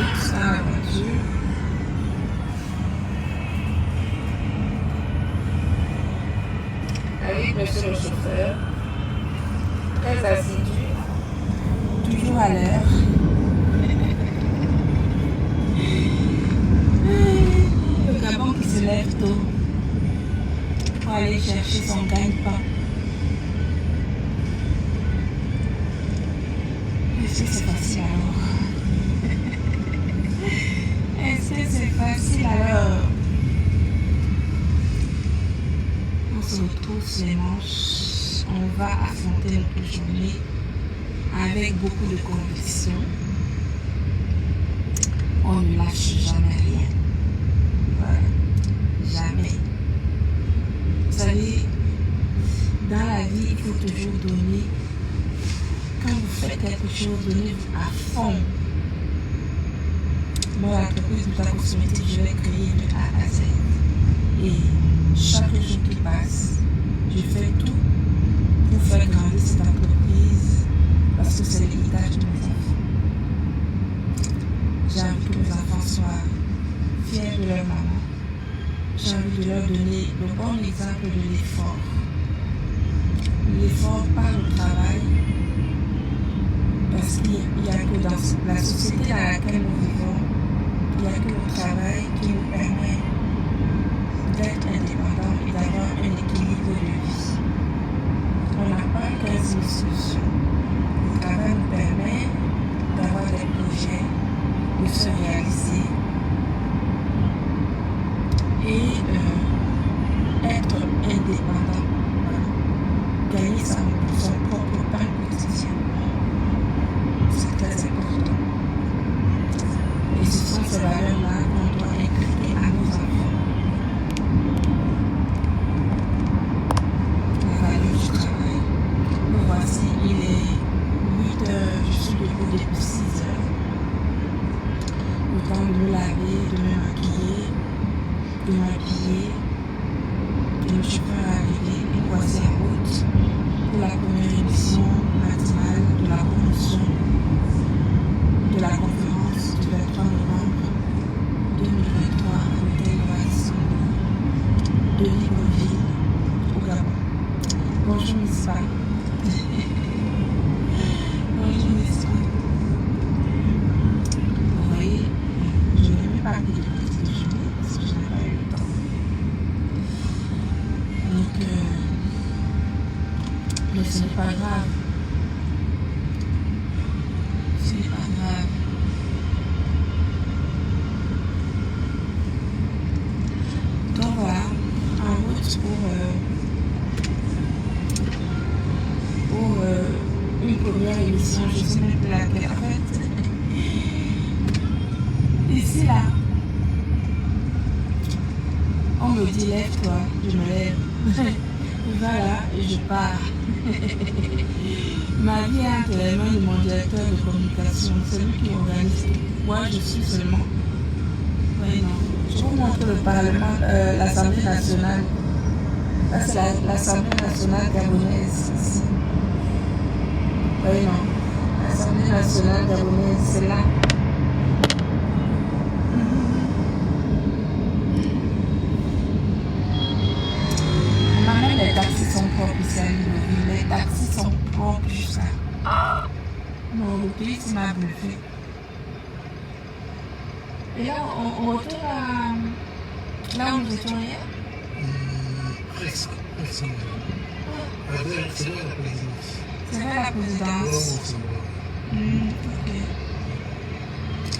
route, dans la voiture. Avec monsieur le chauffeur, très assidu, toujours à l'heure. Le Gabon qui se lève tôt pour aller chercher son gagne-pain. Est-ce que c'est facile alors? Est-ce que c'est facile alors? On se retrouve sur les manches, on va affronter notre journée avec beaucoup de conviction. On ne lâche jamais rien. Voilà. Jamais. Vous savez, dans la vie, il faut toujours donner. Quand vous faites quelque chose, donnez-vous à fond. Moi, l'entreprise de la cosmétique, je l'ai créée de A à Z. Et chaque jour qui passe, je fais tout pour faire grandir cette entreprise parce que c'est l'héritage de mes enfants. J'ai envie que mes enfants soient fiers de leur maman. J'ai envie de leur donner le bon exemple de l'effort. L'effort par le travail, parce qu'il n'y a que dans la société dans laquelle nous vivons, il n'y a que le travail qui nous permet d'être indépendants et d'avoir un équilibre de vie. On n'a pas 15 000 solutions. Le travail nous permet d'avoir des projets, de se réaliser et être indépendant. Gagner son propre pain quotidien. C'est très important. Et ce sont ces valeurs-là qu'on doit inculquer à nos enfants. La valeur du travail. Me voici, il est 8 heures, je suis debout depuis 6 heures. Le temps de me laver, de me maquiller, de m'habiller. Et le chauffeur est arrivé, et voici en route pour la première émission matinale de la promotion de la conférence du 23 novembre 2023 à l'hôtel Noir-Istanbul de Libreville au Gabon. Bonjour Miss Ba. Bonjour Miss Ba. Vous voyez, je n'ai même pas pris de petit déjeuner parce que je n'ai pas eu le temps. Donc, mais ce n'est pas grave. Ce n'est pas grave. Donc voilà, en route pour une première émission, je ne sais même plus laquelle. En fait, ici là, on me dit lève-toi, je me lève. Voilà, et je pars. Ma vie est entre les mains de mon directeur de communication, celui qui organise tout. Moi, je suis seulement. Oui, non. Je vous montre le Parlement, l'Assemblée nationale. Là, c'est l'Assemblée nationale gabonaise ici. Oui, non. L'Assemblée nationale gabonaise, c'est là. Les taxis sont propres ici à Libreville. Les taxis sont propres jusqu'à. Non, le pays, tu m'as bluffé. Et là, on retourne à. Là où nous étions hier? Presque. C'est vers la présidence. C'est vers la présidence. Ok.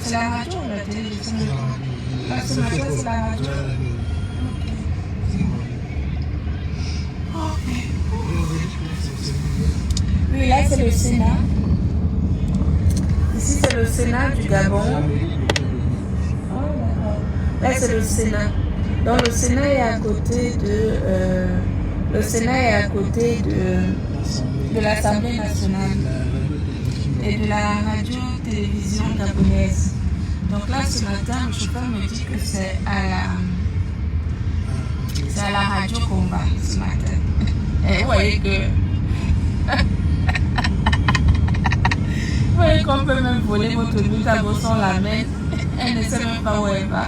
C'est la radio ou la télévision? Là, ce matin, c'est la radio. Oui, là c'est le Sénat. Ici c'est le Sénat du Gabon. Oh, d'accord. Là c'est le Sénat. Donc le Sénat est à côté de l'Assemblée nationale et de la radio-télévision gabonaise. Donc là ce matin le chauffeur me dit que c'est à la radio combat ce matin. Et vous voyez que vous voyez qu'on peut même voler votre but à vos sans la main. Elle ne sait même pas où elle va.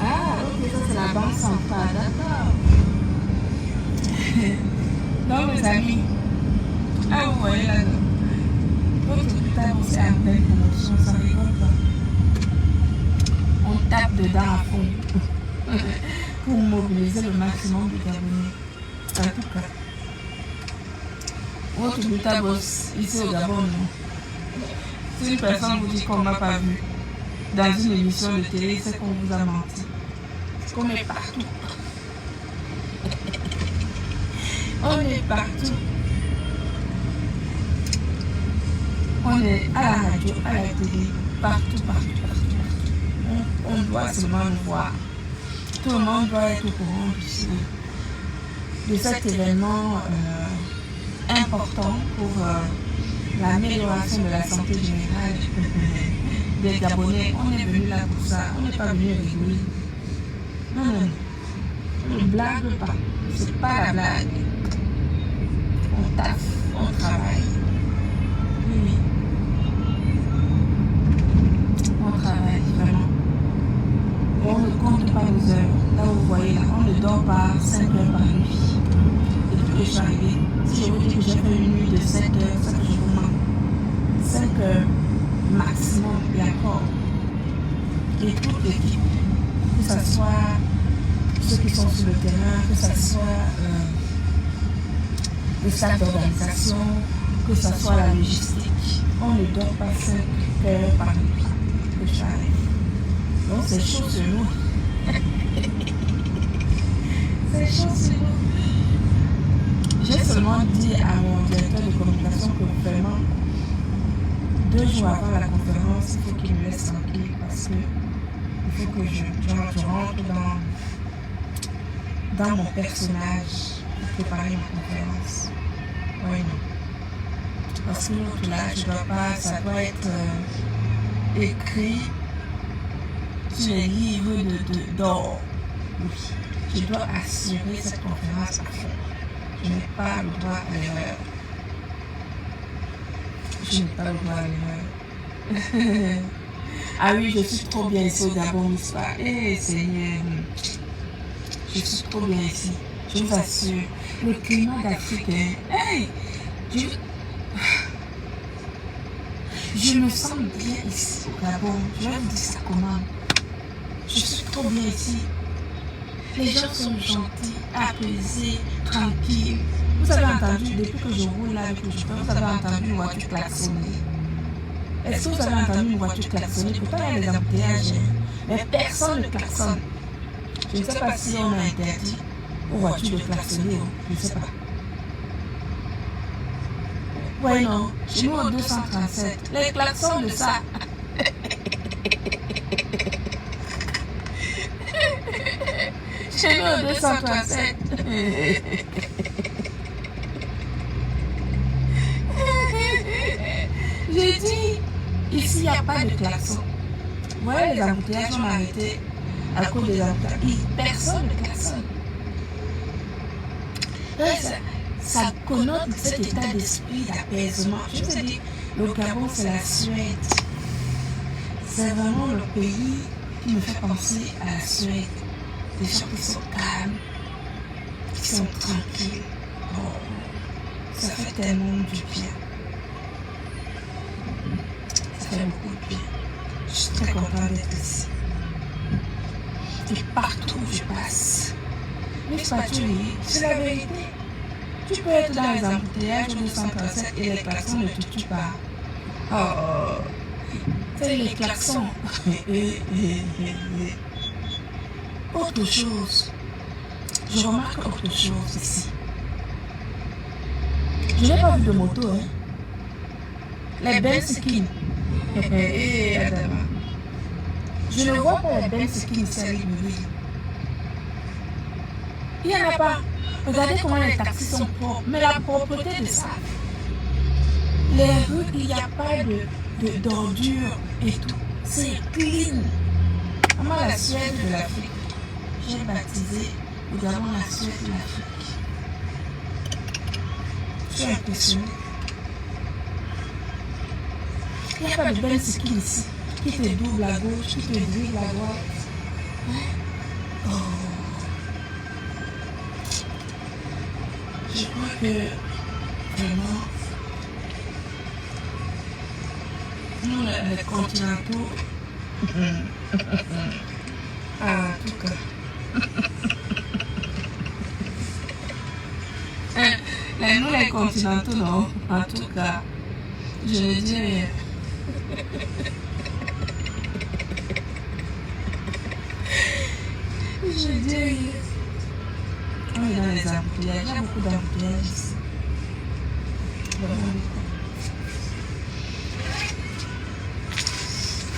Ah, ok, ça c'est la banque centrale, d'accord. Donc, mes amis, ah, vous voyez là, votre table c'est en pleine promotion, ça rigole pas. On tape dedans à fond pour mobiliser le maximum de Gabonais. En tout cas, votre butabos ici au Gabon, non. Si une personne vous dit qu'on ne m'a pas vu dans une émission de télé, c'est qu'on vous a menti. On est partout. On est partout. On est à la radio, à la télé, partout, partout, partout. On doit seulement nous voir. Tout le monde doit être au courant de cet événement important pour l'amélioration de la santé générale des Gabonais. On est venu là pour ça. On n'est pas venu rigoler. Non, non, non. On ne blague pas. C'est pas la blague. On taffe, on travaille. Oui, oui. On travaille vraiment. On ne compte pas nos heures. Là, vous voyez, là, on ne dort pas 5 heures par nuit. Depuis que je suis arrivée, si je vous dis que j'ai fait une nuit de 7 heures, ça que je vous mens. 5 heures maximum et encore. Et toute l'équipe, que ce soit ceux qui sont sur le terrain, que ce soit le staff d'organisation, que ce soit la logistique, on ne dort pas 5 heures par nuit que je suis arrivée. Donc c'est chaud sur nous. C'est chaud sur nous. J'ai seulement dit à mon directeur de communication que vraiment, 2 jours avant la conférence, il faut qu'il me laisse tranquille parce que il faut que je rentre dans mon personnage pour préparer ma conférence. Oui, non. Parce que l'autre là, je dois pas, ça doit être écrit sur les livres d'or. Oui. Je dois assurer cette conférence à fond. Je n'ai pas le droit à l'erreur. Je n'ai pas le droit à l'erreur. Ah oui, je suis trop bien ici au Gabon, n'est-ce pas? Eh Seigneur, je suis trop bien ici. Je vous assure, le climat d'Afrique, hey, je me sens bien ici au Gabon. Je vais vous dire ça comment. Je suis trop bien ici. Les gens sont gentils, apaisés, tranquilles. Vous avez entendu, depuis que je roule là, vous avez entendu une voiture klaxonner. Est-ce que vous avez entendu une voiture klaxonner? Pourtant, il y a des embouteillages, mais personne ne klaxonne. Je ne sais pas si on a interdit aux voitures de klaxonner, je ne sais pas. Oui, non, chez nous au 237, les klaxons de ça. Chez nous au 237. J'ai dit, ici il n'y a pas de klaxon. Vous voyez, les embouteillages sont arrêtés à cause des embouteillages. Personne ne klaxonne. Ça connote cet état d'esprit d'apaisement. Je vous ai dit, le Gabon, c'est la Suède. C'est vraiment le pays qui me fait penser à la Suède. Des gens qui sont calmes, qui sont tranquilles. Oh, ça fait tellement du bien. Ça fait beaucoup de bien. Je suis très contente d'être ici. Et partout où je passe, mais c'est la vérité. Tu peux être dans les embouteillages de 137 et les klaxons ne te tuent pas. Oh, c'est les klaxons. Autre chose, je remarque autre chose ici. Je n'ai pas vu de moto, hein. Les Benz-Skin. Je ne vois pas les Benz-Skin ici à Libreville. Il n'y en a pas. Regardez comment les taxis sont propres. Mais la propreté de ça. Les rues, il n'y a pas d'ordures et tout. C'est clean. Comment la Suède de l'Afrique. J'ai baptisé également la Suède de l'Afrique. Je suis impressionnée. Il n'y a pas de belle skill ici. Qui te double à gauche, qui te dribble à droite. Hein? Oh. Je crois que vraiment, nous les continentaux, en tout cas, nous les continentaux, non, en tout cas, je veux dire, on est dans les embouteillages, il y a beaucoup d'embouteillages ici. Vraiment beaucoup.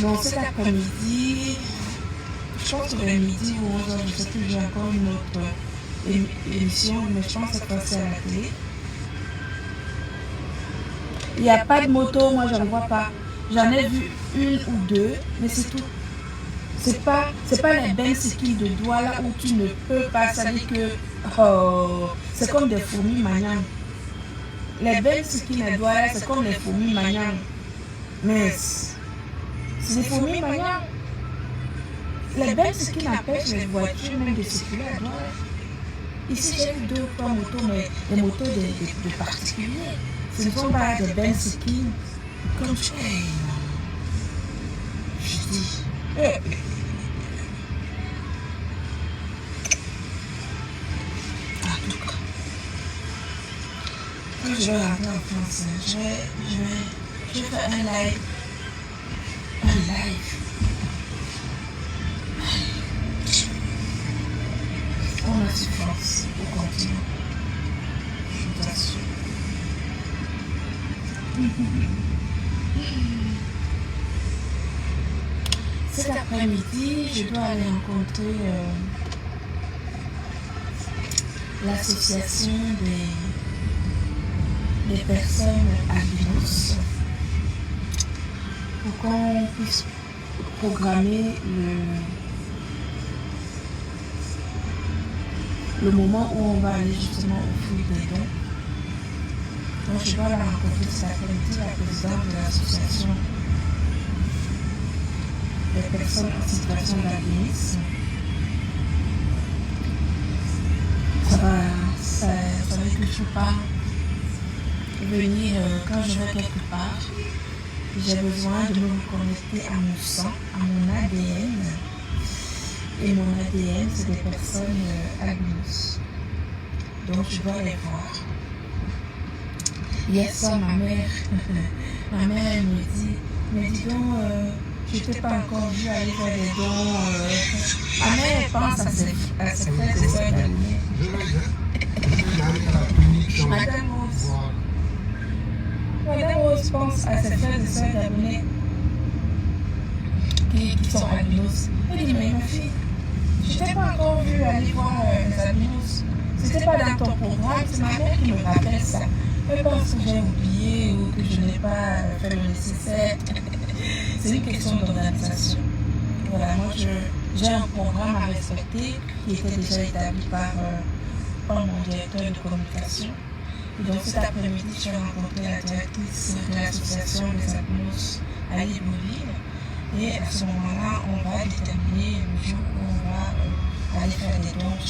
Bon, cet après-midi, je pense que le midi ou 11h, je sais que j'ai encore une autre émission, mais je pense que ça passe à la télé. Il n'y a pas de moto, moi je ne vois pas. J'en ai vu une ou deux, mais c'est tout. C'est pas les belles skills de doigts là où tu ne peux pas, ça dit que c'est comme des fourmis maniantes. Les belles skills de doigts là, c'est comme les fourmis maniantes. Mais c'est des fourmis maniantes. Les belles skills empêchent les voitures même de circuler à droite. Ici j'ai vu 2 ou 3 motos, mais des motos de particuliers. Ce ne sont pas des belles skills comme je dis. En tout cas, quand je vais rentrer en France, je vais faire un live. On a souffrance au continent. Je t'assure. Cet après-midi, je dois aller rencontrer l'association des personnes albinos pour qu'on puisse programmer le moment où on va aller justement offrir des dons. Donc je dois la rencontrer cet après-midi, la présidente de l'association des personnes en situation d'albinisme. Ça veut dire que je ne peux pas venir quand je vais quelque part. J'ai besoin de me reconnecter à mon sang, à mon ADN. Et mon ADN, c'est des personnes albinos. Donc je dois les voir. Hier soir, ma mère elle me dit, mais dis donc, je ne t'ai pas encore vu aller faire des dons. Ma mère, elle pense à ses frères et sœurs d'albinés. Madame Rose pense à ses frères et sœurs d'abonnés qui sont albinos. Elle dit, mais ma fille, je t'ai pas encore vu aller voir les albinos. C'était pas dans ton programme, c'est ma mère qui me rappelle ça. Elle pense que j'ai oublié ou que je n'ai pas fait le nécessaire. C'est une question d'organisation. Voilà, moi j'ai un programme à respecter qui était déjà établi par mon directeur de communication. Et donc cet après-midi, je vais rencontrer la directrice de l'association des albinos à Libreville. Et à ce moment-là, on va déterminer le jour où on va aller faire des dons.